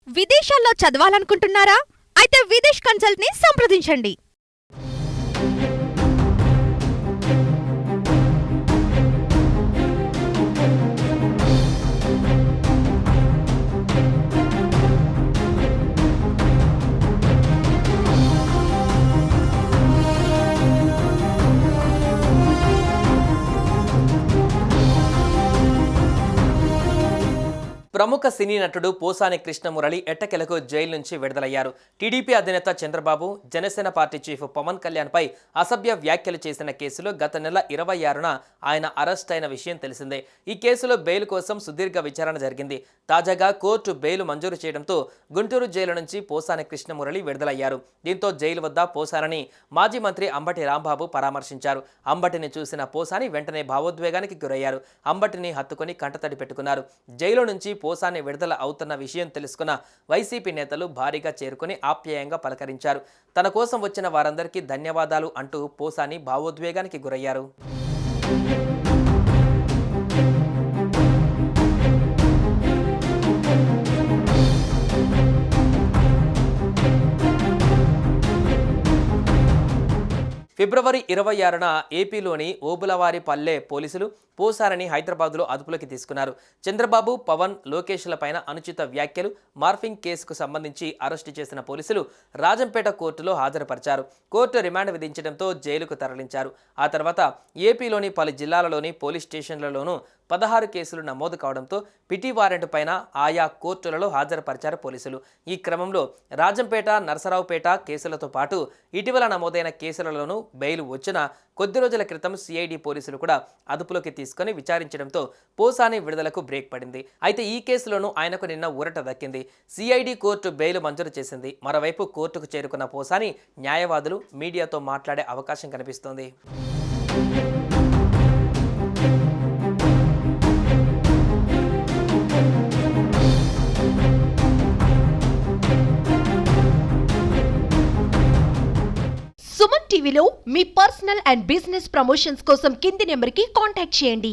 విదేశాల్లో చదవాలనుకుంటున్నారా? అయితే విదేశ్ కన్సల్ట్ ని సంప్రదించండి. ప్రముఖ సినీ నటుడు పోసాని కృష్ణమురళి ఎట్టకెలకు జైలు నుంచి విడుదలయ్యారు. టీడీపీ అధినేత చంద్రబాబు, జనసేన పార్టీ చీఫ్ పవన్ కళ్యాణ్ పై అసభ్య వ్యాఖ్యలు చేసిన కేసులో గత నెల 26న ఆయన అరెస్ట్ అయిన విషయం తెలిసిందే. ఈ కేసులో బెయిల్ కోసం సుదీర్ఘ విచారణ జరిగింది. తాజాగా కోర్టు బెయిల్ మంజూరు చేయడంతో గుంటూరు జైలు నుంచి పోసాని కృష్ణమురళి విడుదలయ్యారు. దీంతో జైలు వద్ద పోసానని మాజీ మంత్రి అంబటి రాంబాబు పరామర్శించారు. అంబటిని చూసిన పోసాని వెంటనే భావోద్వేగానికి గురయ్యారు. అంబటిని హత్తుకొని కంటతడి పెట్టుకున్నారు. జైలు నుంచి పోసాని విడుదల అవుతున్న విషయం తెలుసుకున్న వైసీపీ నేతలు భారీగా చేరుకుని ఆప్యాయంగా పలకరించారు. తన కోసం వచ్చిన వారందరికీ ధన్యవాదాలు అంటూ పోసాని భావోద్వేగానికి గురయ్యారు. ఫిబ్రవరి 26న ఏపీలోని ఓబులవారిపల్లె పోలీసులు పోసారని హైదరాబాద్లో అదుపులోకి తీసుకున్నారు. చంద్రబాబు, పవన్, లోకేష్ల పైన అనుచిత వ్యాఖ్యలు, మార్ఫింగ్ కేసుకు సంబంధించి అరెస్టు చేసిన పోలీసులు రాజంపేట కోర్టులో హాజరుపరిచారు. కోర్టు రిమాండ్ విధించడంతో జైలుకు తరలించారు. ఆ తర్వాత ఏపీలోని పలు జిల్లాలలోని పోలీస్ స్టేషన్లలోనూ 16 కేసులు నమోదు కావడంతో పిటి వారెంట్ పైన ఆయా కోర్టులలో హాజరుపరిచారు పోలీసులు. ఈ క్రమంలో రాజంపేట, నరసరావుపేట కేసులతో పాటు ఇటీవల నమోదైన కేసులలోనూ బెయిల్ వచ్చిన కొద్ది రోజుల క్రితం సిఐడి పోలీసులు కూడా అదుపులోకి తీసుకుని విచారించడంతో పోసాని విడుదలకు బ్రేక్ పడింది. అయితే ఈ కేసులోనూ ఆయనకు నిన్న ఊరట దక్కింది. సిఐడి కోర్టు బెయిల్ మంజూరు చేసింది. మరోవైపు కోర్టుకు చేరుకున్న పోసాని న్యాయవాదులు, మీడియాతో మాట్లాడే అవకాశం కనిపిస్తోంది. సుమన్ టీవీలో మీ పర్సనల్ అండ్ బిజినెస్ ప్రమోషన్స్ కోసం కింది నెంబర్కి కాంటాక్ట్ చేయండి.